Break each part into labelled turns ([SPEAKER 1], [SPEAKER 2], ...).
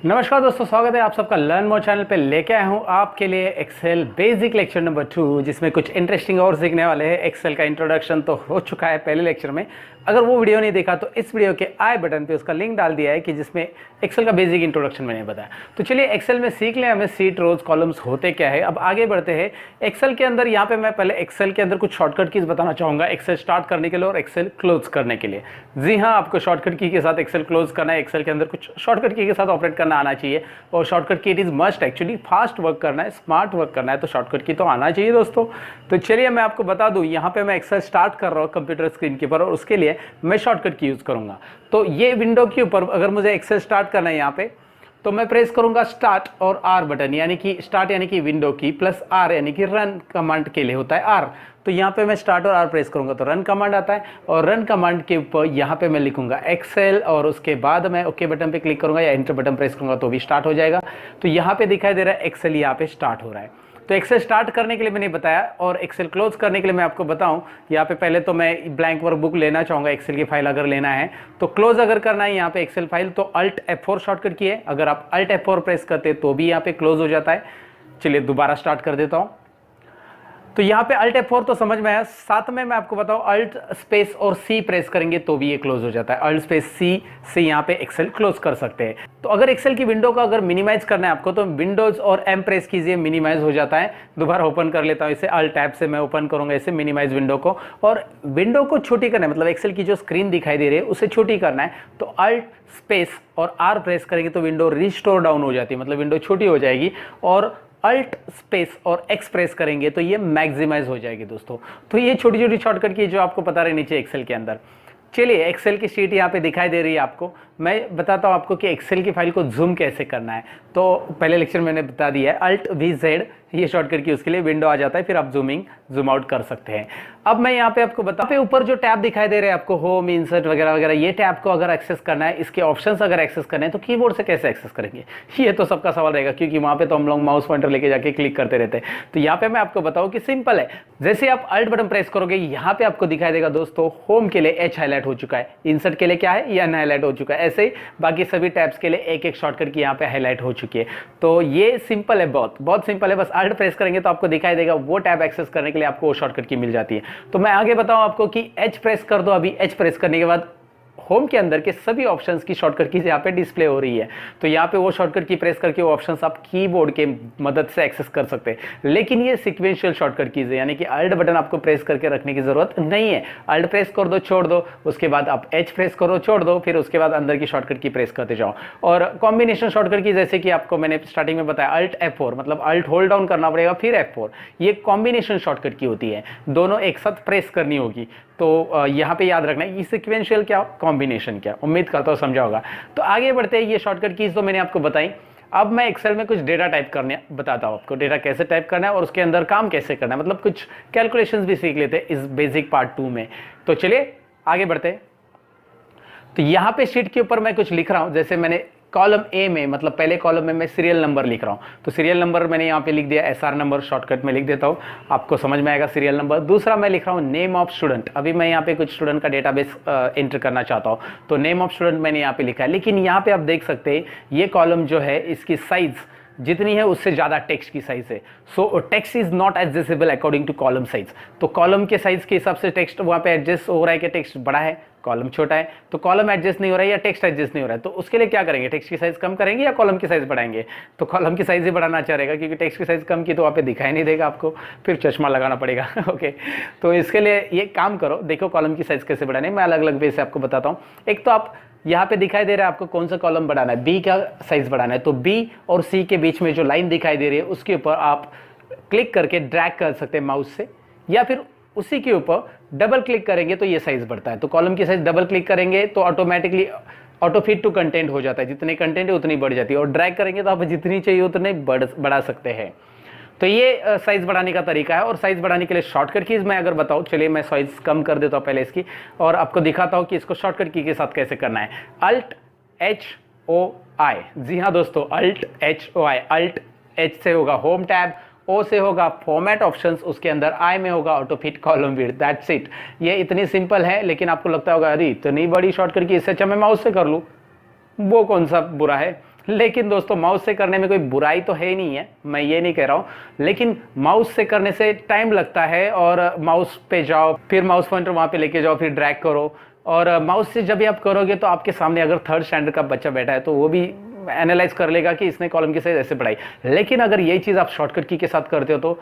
[SPEAKER 1] नमस्कार दोस्तों, स्वागत है आप सबका लर्न मोर चैनल पे। लेके आया हूँ आपके लिए एक्सेल बेसिक लेक्चर नंबर 2, जिसमें कुछ इंटरेस्टिंग और सीखने वाले हैं। एक्सेल का इंट्रोडक्शन तो हो चुका है पहले लेक्चर में। अगर वो वीडियो नहीं देखा तो इस वीडियो के आई बटन पे उसका लिंक डाल दिया है कि जिसमें एक्सेल का बेसिक इंट्रोडक्शन मैंने बताया। तो चलिए एक्सेल में सीख लें हमें सीट, रोज, कॉलम्स होते क्या है। अब आगे बढ़ते हैं एक्सेल के अंदर। यहाँ पे मैं पहले एक्सेल के अंदर कुछ शॉर्टकट कीज बताना चाहूँगा एक्सेल स्टार्ट करने के लिए और एक्सेल क्लोज करने के लिए। जी हाँ, आपको शॉर्टकट की के साथ एक्सेल क्लोज करना है। एक्सेल के अंदर कुछ शॉर्टकट की के साथ ऑपरेट करना आना चाहिए और शॉर्टकट की it is must. Actually fast work करना है, स्मार्ट वर्क करना है तो शॉर्टकट की तो आना चाहिए दोस्तों। तो चलिए मैं आपको बता दूं, यहाँ पे मैं एक्सेल स्टार्ट कर रहा हूँ कंप्यूटर स्क्रीन के ऊपर और उसके लिए मैं शॉर्टकट की यूज़ करूँगा। तो ये विंडो के ऊपर अगर मुझे एक्सेल स्टार्ट करना है यहाँ पे, तो मैं प्रेस करूंगा स्टार्ट और आर बटन, यानी कि स्टार्ट यानी कि विंडो की प्लस आर यानी कि रन कमांड के लिए होता है आर। तो यहाँ पे मैं स्टार्ट और आर प्रेस करूंगा तो रन कमांड आता है और रन कमांड के ऊपर यहाँ पे मैं लिखूंगा एक्सेल और उसके बाद मैं ओके बटन पे क्लिक करूंगा या एंटर बटन प्रेस करूंगा तो भी स्टार्ट हो जाएगा। तो यहाँ पे दिखाई दे रहा है एक्सेल यहाँ पे स्टार्ट हो रहा है। तो एक्सेल स्टार्ट करने के लिए मैंने बताया और एक्सेल क्लोज करने के लिए मैं आपको बताऊं, यहाँ पे पहले तो मैं ब्लैंक वर्कबुक लेना चाहूँगा। एक्सेल की फाइल अगर लेना है तो क्लोज अगर करना है यहाँ पे एक्सेल फाइल तो अल्ट F4 शॉर्टकट की है। अगर आप अल्ट F4 प्रेस करते तो भी यहाँ पे क्लोज हो जाता है। चलिए दोबारा स्टार्ट कर देता हूँ। तो यहाँ पे अल्ट F4 तो समझ में आया। साथ में मैं आपको बताऊँ अल्ट स्पेस और सी प्रेस करेंगे तो भी ये क्लोज हो जाता है। अल्ट स्पेस सी से यहाँ पे एक्सेल क्लोज कर सकते हैं। तो अगर एक्सेल की विंडो का अगर मिनिमाइज करना है आपको तो विंडोज और एम प्रेस कीजिए, मिनिमाइज हो जाता है। दोबारा ओपन कर लेता हूँ इसे, अल्ट टैब से मैं ओपन करूंगा इसे मिनिमाइज विंडो को। और विंडो को छोटी करना है, मतलब एक्सेल की जो स्क्रीन दिखाई दे रही है उसे छोटी करना है तो अल्ट स्पेस और आर प्रेस करेंगे तो विंडो रिस्टोर डाउन हो जाती है, मतलब विंडो छोटी हो जाएगी। और अल्ट स्पेस और एक्स प्रेस करेंगे तो ये मैक्सिमाइज हो जाएगी दोस्तों। तो ये छोटी छोटी शॉर्टकट की जो आपको पता रहनी चाहिए एक्सेल के अंदर। चलिए एक्सेल की शीट यहाँ पे दिखाई दे रही है आपको। मैं बताता हूँ आपको कि एक्सेल की फाइल को जूम कैसे करना है। तो पहले लेक्चर मैंने बता दिया है, अल्ट वी जेड ये शॉर्टकट की, उसके लिए विंडो आ जाता है, फिर आप जूमिंग जूम आउट कर सकते हैं। अब मैं यहाँ पे आपको बता, ऊपर जो टैब दिखाई दे रहे हैं आपको, होम, इंसर्ट वगैरह वगैरह, ये टैब को अगर एक्सेस करना है, इसके ऑप्शंस अगर एक्सेस करने हैं तो कीबोर्ड से कैसे एक्सेस करेंगे, ये तो सबका सवाल रहेगा क्योंकि वहाँ पे तो हम लोग माउस पॉइंटर लेके जाके क्लिक करते रहते हैं। तो यहाँ पे मैं आपको बताऊँ कि सिंपल है। जैसे आप अल्ट बटन प्रेस करोगे यहाँ पे आपको दिखाई देगा दोस्तों, होम के लिए एच हाईलाइट हो चुका है, इंसर्ट के लिए क्या है, ये अनहाईलाइट हो चुका है। ऐसे ही बाकी सभी टैब्स के लिए एक एक शॉर्टकट की यहाँ पे हाईलाइट हो चुकी है। तो ये सिंपल है, बहुत बहुत सिंपल है। बस अल्ट प्रेस करेंगे तो आपको दिखाई देगा वो टैब एक्सेस करने के लिए आपको वो शॉर्टकट की मिल जाती है। तो मैं आगे बताऊं आपको कि एच प्रेस कर दो। अभी एच प्रेस करने के बाद होम के अंदर के सभी ऑप्शंस की शॉर्टकट कीज यहाँ पे डिस्प्ले हो रही है। तो यहाँ पे वो शॉर्टकट की प्रेस करके वो ऑप्शंस आप कीबोर्ड के मदद से एक्सेस कर सकते हैं। लेकिन ये सीक्वेंशियल शॉर्टकट कीज है, यानी कि अल्ट बटन आपको प्रेस करके रखने की जरूरत नहीं है। अल्ट प्रेस कर दो, छोड़ दो, उसके बाद आप एच प्रेस करो, छोड़ दो, फिर उसके बाद अंदर की शॉर्टकट की प्रेस करते जाओ। और कॉम्बिनेशन शॉर्टकट की जैसे कि आपको मैंने स्टार्टिंग में बताया, अल्ट F4 मतलब अल्ट होल्ड डाउन करना पड़ेगा फिर F4, ये कॉम्बिनेशन शॉर्टकट की होती है, दोनों एक साथ प्रेस करनी होगी। तो यहाँ पे याद रखना है ये सीक्वेंशियल क्या, कॉम्बिनेशन क्या। उम्मीद करता हूँ समझा होगा। तो आगे बढ़ते हैं, ये शॉर्टकट कीज तो मैंने आपको बताई। अब मैं एक्सेल में कुछ डेटा टाइप करने बताता हूँ आपको, डेटा कैसे टाइप करना है और उसके अंदर काम कैसे करना है, मतलब कुछ कैलकुलेशंस भी सीख लेते हैं इस बेसिक पार्ट 2 में। तो चलिए आगे बढ़ते हैं। तो यहाँ पे शीट के ऊपर मैं कुछ लिख रहा हूँ, जैसे मैंने कॉलम ए में, मतलब पहले कॉलम में मैं सीरियल नंबर लिख रहा हूँ, तो सीरियल नंबर मैंने यहाँ पे लिख दिया SR नंबर, शॉर्टकट में लिख देता हूँ, आपको समझ में आएगा सीरियल नंबर। दूसरा मैं लिख रहा हूँ नेम ऑफ स्टूडेंट। अभी मैं यहाँ पे कुछ स्टूडेंट का डेटाबेस एंटर करना चाहता हूँ तो नेम ऑफ स्टूडेंट मैंने यहाँ पे लिखा है। लेकिन यहाँ पे आप देख सकते हैं ये कॉलम जो है इसकी साइज जितनी है उससे ज़्यादा टेक्स्ट की साइज है। So text is not adjustable according to column size. तो कॉलम के साइज के हिसाब से टेक्स्ट वहाँ पे एडजस्ट हो रहा है कि टेक्स्ट बड़ा है, कॉलम छोटा है, तो कॉलम एडजस्ट नहीं हो रहा है या टेक्स्ट एडजस्ट नहीं हो रहा है। तो उसके लिए क्या करेंगे, टेक्स्ट की साइज कम करेंगे या कॉलम की साइज बढ़ाएंगे। तो कॉलम की साइज ही बढ़ाना अच्छा रहेगा क्योंकि टेक्स्ट की साइज कम की तो वहाँ पे दिखाई नहीं देगा आपको, फिर चश्मा लगाना पड़ेगा। ओके, तो इसके लिए ये काम करो, देखो कॉलम की साइज कैसे बढ़ाने, मैं अलग अलग वे से आपको बताता हूँ। एक तो आप यहाँ पे दिखाई दे रहा है आपको कौन सा कॉलम बढ़ाना है, बी का साइज बढ़ाना है। तो बी और सी के बीच में जो लाइन दिखाई दे रही है उसके ऊपर आप क्लिक करके ड्रैग कर सकते हैं माउस से, या फिर उसी के ऊपर डबल क्लिक करेंगे तो ये साइज बढ़ता है। तो कॉलम की साइज डबल क्लिक करेंगे तो automatically auto fit to content हो जाता है, जितने कंटेंट है उतनी बढ़ जाती है। और ड्रैग करेंगे तो आप जितनी चाहिए उतने बढ़ा सकते हैं। तो ये साइज बढ़ाने का तरीका है। और साइज बढ़ाने के लिए शॉर्टकट कीज मैं अगर बताऊं, चलिए मैं साइज कम कर देता हूं पहले इसकी और आपको दिखाता हूं कि इसको शॉर्टकट की के साथ कैसे करना है। अल्ट HOI, जी हाँ दोस्तों, अल्ट HOI। अल्ट H से होगा होम टैब, O से होगा फॉर्मेट ऑप्शंस, उसके अंदर I में होगा auto fit column width, that's it. ये इतनी सिंपल है, लेकिन आपको लगता होगा अरे इतनी बड़ी शॉर्टकट की, इससे अच्छा मैं माउस से कर लूँ। वो कौन सा बुरा है, लेकिन दोस्तों माउस से करने में कोई बुराई तो है ही नहीं है, मैं ये नहीं कह रहा हूँ, लेकिन माउस से करने से टाइम लगता है और माउस पे जाओ, फिर माउस पॉइंटर वहाँ पे लेके जाओ, फिर ड्रैग करो, और माउस से जब भी आप करोगे तो आपके सामने अगर थर्ड स्टैंडर्ड का बच्चा बैठा है तो वो भी एनालाइज कर लेगा कि इसने कॉलम की साइज ऐसे बढ़ाई। लेकिन अगर यही चीज़ आप शॉर्टकट की के साथ करते हो तो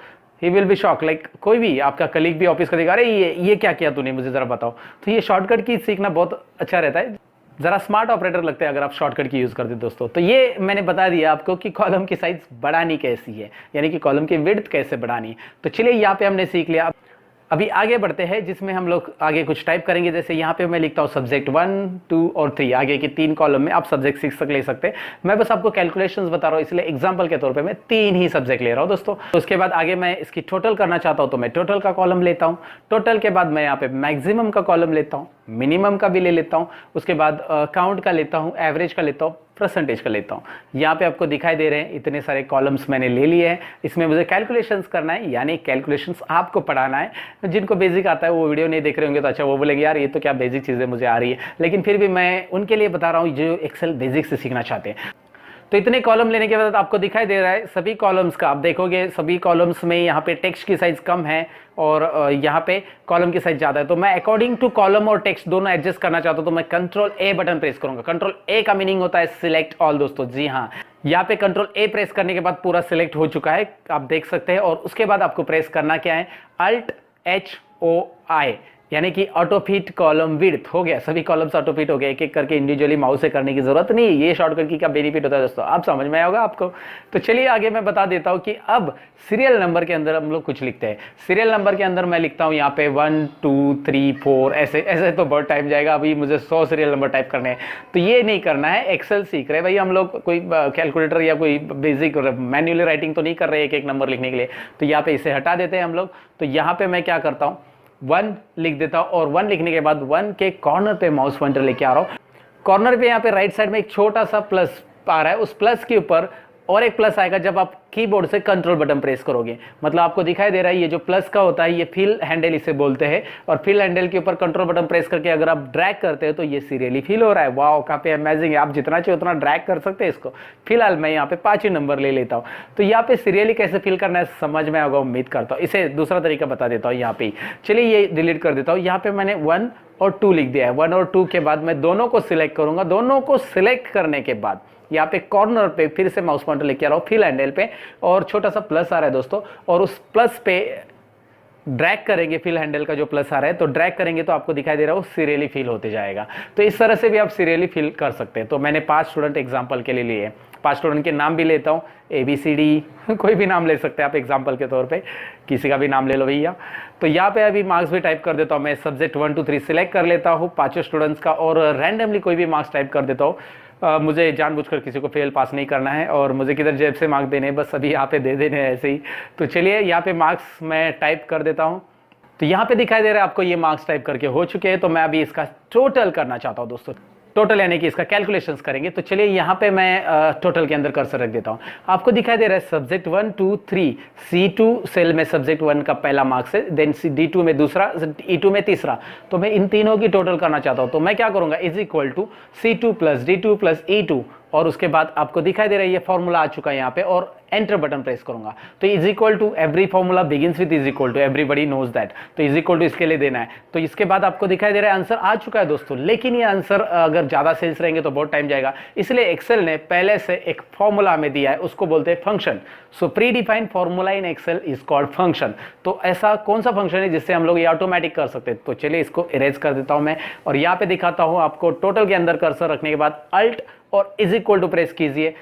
[SPEAKER 1] he will be shock, like कोई भी आपका कलीग भी ऑफिस का देगा, अरे ये क्या किया तूने, मुझे ज़रा बताओ। तो ये शॉर्टकट की सीखना बहुत अच्छा रहता है, ज़रा स्मार्ट ऑपरेटर लगते हैं अगर आप शॉर्टकट की यूज़ करते दोस्तों। तो ये मैंने बता दिया आपको कि कॉलम की साइज़ बढ़ानी कैसी है, यानी कि कॉलम की विड्थ कैसे बढ़ानी है। तो चलिए यहाँ पे हमने सीख लिया, अभी आगे बढ़ते हैं जिसमें हम लोग आगे कुछ टाइप करेंगे। जैसे यहाँ पे मैं लिखता हूँ सब्जेक्ट 1, 2 और 3, आगे की 3 कॉलम में आप सब्जेक्ट 6 तक ले सकते हैं। मैं बस आपको कैलकुलेशंस बता रहा हूँ, इसलिए एग्जांपल के तौर पे मैं 3 ही सब्जेक्ट ले रहा हूँ दोस्तों। तो उसके बाद आगे मैं इसकी टोटल करना चाहता हूँ तो मैं टोटल का कॉलम लेता हूँ। टोटल के बाद मैं यहाँ पे मैक्सिमम का कॉलम लेता हूँ, मिनिमम का भी ले लेता हूँ, उसके बाद काउंट का लेता हूँ, एवरेज का लेता हूँ, परसेंटेज का लेता हूँ। यहाँ पे आपको दिखाई दे रहे हैं इतने सारे कॉलम्स मैंने ले लिए हैं। इसमें मुझे कैलकुलेशंस करना है, यानी कैलकुलेशंस आपको पढ़ाना है। जिनको बेसिक आता है वो वीडियो नहीं देख रहे होंगे तो अच्छा वो बोलेंगे यार ये तो क्या बेसिक चीज़ें मुझे आ रही है, लेकिन फिर भी मैं उनके लिए बता रहा हूँ जो एक्सेल बेसिक से सीखना चाहते हैं। तो इतने कॉलम लेने के बाद आपको दिखाई दे रहा है सभी कॉलम्स का, आप देखोगे सभी कॉलम्स में यहाँ पे टेक्स्ट की साइज़ कम है और यहाँ पे कॉलम की साइज़ ज़्यादा है। तो मैं अकॉर्डिंग टू कॉलम और टेक्स्ट दोनों एडजस्ट करना चाहता हूँ तो मैं कंट्रोल ए बटन प्रेस करूँगा। कंट्रोल ए का मीनिंग होता है सिलेक्ट ऑल दोस्तों, जी हाँ। यहाँ पे कंट्रोल ए प्रेस करने के बाद पूरा सिलेक्ट हो चुका है, आप देख सकते हैं। और उसके बाद आपको प्रेस करना क्या है, अल्ट एच ओ आई, यानी कि ऑटो फिट कॉलम विड्थ हो गया। सभी कॉलम्स ऑटो फिट हो गए, एक एक करके इंडिविजुअली माउस से करने की जरूरत नहीं। ये शॉर्टकट की क्या बेनिफिट होता है दोस्तों, आप समझ में आएगा आपको। तो चलिए आगे मैं बता देता हूँ कि अब सीरियल नंबर के अंदर हम लोग कुछ लिखते हैं। सीरियल नंबर के अंदर मैं लिखता हूँ यहाँ पे 1 2 3 4, ऐसे ऐसे तो बहुत टाइम जाएगा, अभी मुझे 100 सीरियल नंबर टाइप करने हैं। तो ये नहीं करना है, एक्सेल सीख रहे हैं भाई हम लोग, कोई कैलकुलेटर या कोई बेसिक मैन्युअली राइटिंग तो नहीं कर रहे एक एक नंबर लिखने के लिए। तो यहाँ पे इसे हटा देते हैं हम लोग। तो यहाँ पे मैं क्या करता हूँ, 1 लिख देता हूँ और 1 लिखने के बाद 1 के कॉर्नर पे माउस पॉइंटर लेके आ रहा हूँ। कॉर्नर पे यहाँ पे राइट साइड में एक छोटा सा प्लस आ रहा है, उस प्लस के ऊपर और एक प्लस आएगा जब आप कीबोर्ड से कंट्रोल बटन प्रेस करोगे। मतलब आपको दिखाई दे रहा है ये जो प्लस का होता है ये फिल हैंडल इसे बोलते हैं, और फिल हैंडल के ऊपर कंट्रोल बटन प्रेस करके अगर आप ड्रैग करते हो तो ये सीरियली फिल हो रहा है। वाह काफी अमेजिंग है, आप जितना चाहिए उतना ड्रैग कर सकते हैं इसको। फिलहाल मैं यहाँ पे 5 ही नंबर ले लेता हूँ। तो यहाँ पे सीरियली कैसे फिल करना है समझ में आएगा उम्मीद करता हूँ। इसे दूसरा तरीका बता देता हूँ यहाँ पे। चलिए ये डिलीट कर देता हूँ। यहाँ पे मैंने 1 और 2 लिख दिया है। 1 और 2 के बाद मैं दोनों को सिलेक्ट करूंगा। दोनों को सिलेक्ट करने के बाद यहाँ पे कॉर्नर पे फिर से माउस पॉइंटर लेके आ रहा हूँ फिल हैंडल पे, और छोटा सा प्लस आ रहा है दोस्तों, और उस प्लस पे ड्रैग करेंगे। फिल हैंडल का जो प्लस आ रहा है तो ड्रैग करेंगे तो आपको दिखाई दे रहा है वो सीरियली फिल होते जाएगा। तो इस तरह से भी आप सीरियली फिल कर सकते हैं। तो मैंने 5 स्टूडेंट एग्जाम्पल के लिए लिए, 5 स्टूडेंट के नाम भी लेता हूँ, ABCD कोई भी नाम ले सकते हैं आप एग्जाम्पल के तौर पे, किसी का भी नाम ले लो भैया। तो यहाँ पे अभी मार्क्स भी टाइप कर देता हूँ मैं। सब्जेक्ट 1 2 3 सिलेक्ट कर लेता हूँ 5 स्टूडेंट्स का, और रैंडमली कोई भी मार्क्स टाइप कर देता हूँ। मुझे जानबूझकर किसी को फेल पास नहीं करना है और मुझे किधर जेब से मार्क्स देने हैं, बस अभी यहाँ पे दे देने हैं ऐसे ही। तो चलिए यहाँ पे मार्क्स मैं टाइप कर देता हूँ। तो यहाँ पे दिखाई दे रहा है आपको ये मार्क्स टाइप करके हो चुके हैं। तो मैं अभी इसका टोटल करना चाहता हूँ दोस्तों, टोटल यानी कि इसका कैलकुलेशंस करेंगे। तो चलिए यहाँ पे मैं टोटल के अंदर कर्सर रख देता हूँ। आपको दिखाई दे रहा है सब्जेक्ट 1 2 3, C2 सेल में सब्जेक्ट 1 का पहला मार्क्स है, देन D2 में दूसरा, E2 में तीसरा। तो मैं इन तीनों की टोटल करना चाहता हूँ। तो मैं क्या करूँगा, is equal to C2 plus D2 plus E2, और उसके बाद आपको दिखाई दे रहा है ये फॉर्मूला आ चुका है यहाँ पे, और एंटर बटन प्रेस करूंगा। तो is equal to, every formula begins with is equal to, everybody knows that. तो इज इक्वल टू इसके लिए देना है। तो इसके बाद आपको दिखाई दे रहा है आंसर आ चुका है दोस्तों। लेकिन ये आंसर अगर ज्यादा सेल्स रहेंगे तो बहुत टाइम जाएगा, इसलिए एक्सेल ने पहले से एक फॉर्मूला में दिया है, उसको बोलते हैं function. So predefined formula in Excel is called function. तो ऐसा कौन सा फंक्शन है जिससे हम लोग ये ऑटोमेटिक कर सकते हैं। तो चलिए इसको इरेज कर देता हूं मैं, और यहाँ पे दिखाता हूं आपको। टोटल के अंदर कर्सर रखने के बाद अल्ट और इज इक्वल टू प्रेस कीजिए।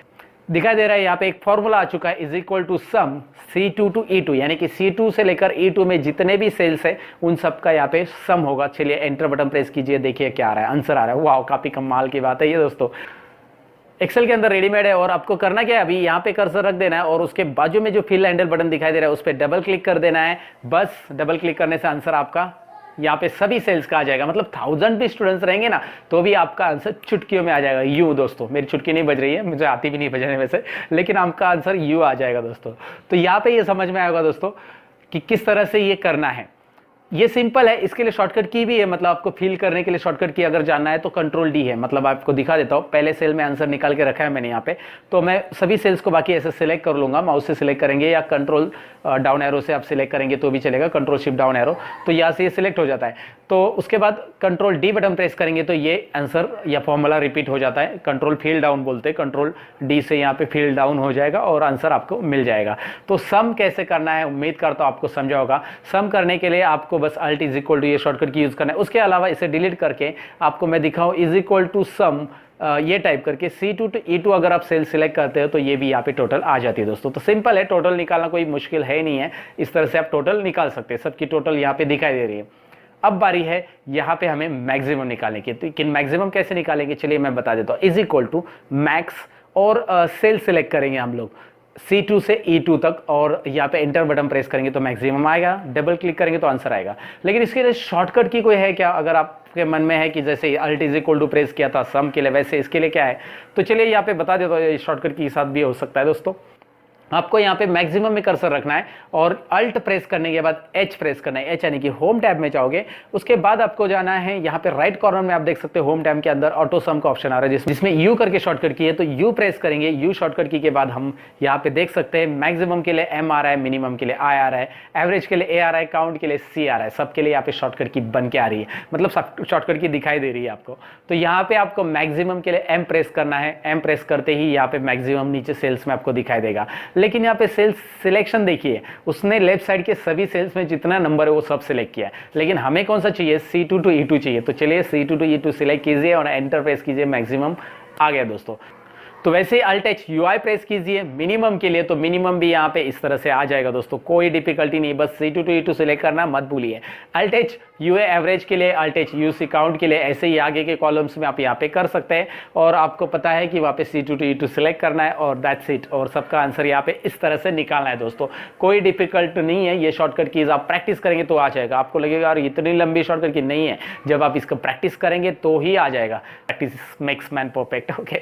[SPEAKER 1] दिखाई दे रहा है यहाँ पे एक फॉर्मूला आ चुका है, is equal to sum C2 to E2, यानी कि C2 से लेकर E2 में जितने भी सेल्स है उन सब का यहाँ पे सम होगा। चलिए एंटर बटन प्रेस कीजिए, देखिए क्या आ रहा है, आंसर आ रहा है। वाह काफी कमाल की बात है ये दोस्तों, एक्सेल के अंदर रेडीमेड है। और आपको करना क्या है, अभी यहाँ पे कर्सर रख देना है और उसके बाजू में जो फिल हैंडल बटन दिखाई दे रहा है उस पर डबल क्लिक कर देना है। बस डबल क्लिक करने से आंसर आपका यहाँ पे सभी सेल्स का आ जाएगा। मतलब 1000 भी स्टूडेंट्स रहेंगे ना तो भी आपका आंसर चुटकियों में आ जाएगा। यू दोस्तों, मेरी चुटकी नहीं बज रही है, मुझे आती भी नहीं बजाने वैसे, लेकिन आपका आंसर यू आ जाएगा दोस्तों। तो यहाँ पे ये समझ में आएगा दोस्तों कि किस तरह से ये करना है। ये सिंपल है, इसके लिए शॉर्टकट की भी है, मतलब आपको फील करने के लिए शॉर्टकट की अगर जानना है तो कंट्रोल डी है। मतलब आपको दिखा देता हूँ, पहले सेल में आंसर निकाल के रखा है मैंने यहाँ पे, तो मैं सभी सेल्स को बाकी ऐसे सिलेक्ट कर लूंगा, माउस से सिलेक्ट करेंगे या कंट्रोल डाउन एरो से आप सिलेक्ट करेंगे तो भी चलेगा, कंट्रोल शिफ्ट डाउन एरो, तो यहाँ से ये सिलेक्ट हो जाता है। तो उसके बाद कंट्रोल डी बटन प्रेस करेंगे तो ये आंसर या फॉर्मूला रिपीट हो जाता है, कंट्रोल फील डाउन बोलते हैं, कंट्रोल डी से यहाँ पे फील डाउन हो जाएगा और आंसर आपको मिल जाएगा। तो सम कैसे करना है उम्मीद करता हूँ आपको समझा होगा। सम करने के लिए आपको बस अल्ट इज इक्वल टू ये शॉर्टकट की यूज करना है। उसके अलावा इसे डिलीट करके आपको मैं दिखाऊं इज इक्वल टू सम, ये टाइप करके C2 टू E2 अगर आप सेल सिलेक्ट करते हो तो ये भी यहाँ पे टोटल आ जाती है दोस्तों। तो सिंपल है, टोटल निकालना कोई मुश्किल है नहीं है, इस तरह से आप टोटल निकाल सकते हैं। सबकी टोटल यहाँ पे दिखाई दे रही है। अब बारी है यहाँ पे हमें मैक्सिमम निकालने की, तो मैक्सिमम कैसे निकालेंगे चलिए मैं बता देता हूँ। इज इक्वल टू मैक्स और सेल सिलेक्ट करेंगे हम लोग C2 से E2 तक और यहाँ पे एंटर बटन प्रेस करेंगे तो मैक्सिमम आएगा, डबल क्लिक करेंगे तो आंसर आएगा। लेकिन इसके लिए शॉर्टकट की कोई है क्या? अगर आपके मन में है कि जैसे alt is equal to press किया था सम के लिए, वैसे इसके लिए क्या है, तो चलिए यहाँ पे बता देता हूँ। शॉर्टकट के साथ भी हो सकता है दोस्तों। आपको यहाँ पे मैक्सिमम में कर्सर रखना है और अल्ट प्रेस करने के बाद एच प्रेस करना है, एच यानी कि होम टैब में जाओगे। उसके बाद आपको जाना है यहाँ पे राइट कॉर्नर में, आप देख सकते हो होम टैब के अंदर ऑटो सम का ऑप्शन आ रहा है जिसमें यू करके शॉर्टकट की है, तो यू प्रेस करेंगे। यू शॉर्टकट की के बाद हम यहाँ पे देख सकते हैं मैक्सिमम के लिए एम आ रहा है, मिनिमम के लिए आई आ रहा है, एवरेज के लिए ए आ रहा है, काउंट के लिए सी आ रहा है, सबके लिए यहाँ पे शॉर्टकट की बन के आ रही है, मतलब शॉर्टकट की दिखाई दे रही है आपको। तो यहाँ पे आपको मैक्सिमम के लिए एम प्रेस करना है, एम प्रेस करते ही यहाँ पे मैक्सिमम नीचे सेल्स में आपको दिखाई देगा। लेकिन यहाँ पे सेल्स सिलेक्शन देखिए, उसने लेफ्ट साइड के सभी सेल्स में जितना नंबर है वो सब सिलेक्ट किया है, लेकिन हमें कौन सा चाहिए? C2 टू E2 चाहिए। तो चलिए C2 टू E2 सिलेक्ट कीजिए और एंटर प्रेस कीजिए, मैक्सिमम आ गया दोस्तों। तो वैसे ही अल्ट एच UI प्रेस कीजिए मिनिमम के लिए, तो मिनिमम भी यहाँ पे इस तरह से आ जाएगा दोस्तों, कोई डिफिकल्टी नहीं, बस C2 टू E2 सिलेक्ट करना मत भूलिए। अल्ट एच UA एवरेज के लिए, अल्ट एच UC काउंट के लिए, ऐसे ही आगे के कॉलम्स में आप यहाँ पे कर सकते हैं। और आपको पता है कि वहाँ पे C2 टू E2 सिलेक्ट करना है और दैट्स इट, और सबका आंसर यहाँ पे इस तरह से निकालना है दोस्तों। कोई डिफिकल्ट नहीं है, ये शॉर्टकट कीज आप प्रैक्टिस करेंगे तो आ जाएगा। आपको लगेगा यार इतनी लंबी शॉर्टकट की नहीं है, जब आप इसका प्रैक्टिस करेंगे तो ही आ जाएगा। Practice makes man perfect. Okay,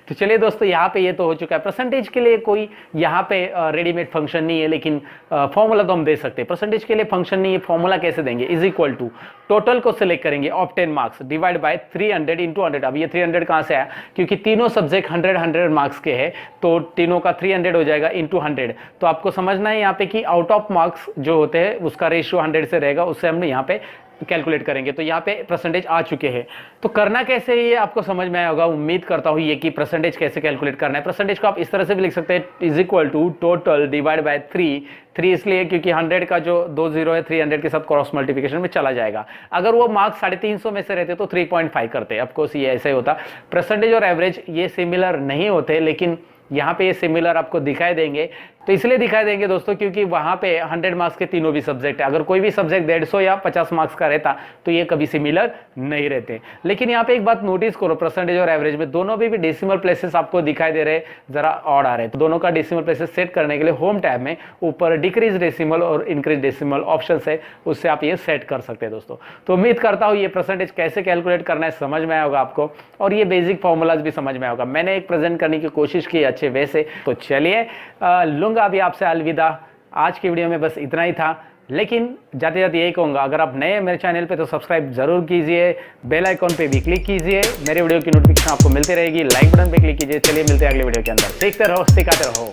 [SPEAKER 1] तो चलिए दोस्तों, यहाँ पे ये तो हो चुका है। परसेंटेज के लिए कोई यहाँ पे रेडीमेड फंक्शन नहीं है, लेकिन फॉर्मूला तो हम दे सकते हैं। परसेंटेज के लिए फंक्शन नहीं है, फॉर्मूला कैसे देंगे? इज इक्वल टू टोटल को सिलेक्ट करेंगे, obtain marks divide by 300 into 100। अब ये 300 कहाँ से आया? क्योंकि तीनों सब्जेक्ट 100 मार्क्स के हैं, तो तीनों का 300 हो जाएगा इंटू 100। तो आपको समझना है यहाँ पे कि आउट ऑफ मार्क्स जो होते हैं उसका रेशियो 100 से रहेगा, उससे हम यहाँ पे कैलकुलेट करेंगे। तो यहाँ पे परसेंटेज आ चुके हैं। तो करना कैसे ये आपको समझ में आया होगा, उम्मीद करता हूँ ये कि परसेंटेज कैसे कैलकुलेट करना है। परसेंटेज को आप इस तरह से भी लिख सकते हैं, is equal to total divide by 3 इसलिए क्योंकि 100 का जो 2 जीरो है 300 के साथ क्रॉस मल्टीप्लिकेशन में चला जाएगा। अगर वो मार्क्स 350 में से रहते तो 3.5 करते, ऑफकोर्स ये ऐसे होता। परसेंटेज और एवरेज ये सिमिलर नहीं होते, लेकिन यहाँ पे ये सिमिलर आपको दिखाई देंगे। तो इसलिए दिखाई देंगे दोस्तों क्योंकि वहाँ पे 100 मार्क्स के तीनों भी सब्जेक्ट है। अगर कोई भी सब्जेक्ट 150 या 50 मार्क्स का रहता तो ये कभी सिमिलर नहीं रहते। लेकिन यहाँ पे एक बात नोटिस करो, परसेंटेज और एवरेज में दोनों भी डेसिमल प्लेसेस आपको दिखाई दे रहे हैं, जरा ऑड आ रहे हैं। तो दोनों का डेसिमल प्लेसेस सेट करने के लिए होम टैब में ऊपर डिक्रीज डेसिमल और इंक्रीज डेसिमल ऑप्शन है, उससे आप ये सेट कर सकते हैं दोस्तों। तो उम्मीद करता हूँ ये परसेंटेज कैसे कैलकुलेट करना है समझ में आया होगा आपको, और ये बेसिक फॉर्मूलाज भी समझ में आया होगा। मैंने एक प्रेजेंट करने की कोशिश की अच्छे वे से। तो चलिए लूंगा अभी आपसे अलविदा। आज की वीडियो में बस इतना ही था, लेकिन जाते जाते यही कहूँगा, अगर आप नए मेरे चैनल पे तो सब्सक्राइब जरूर कीजिए, बेल आइकॉन पे भी क्लिक कीजिए, मेरे वीडियो की नोटिफिकेशन आपको मिलती रहेगी, लाइक बटन पे क्लिक कीजिए। चलिए मिलते हैं अगले वीडियो के अंदर, सीखते रहो सिखाते रहो,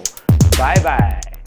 [SPEAKER 1] बाय बाय।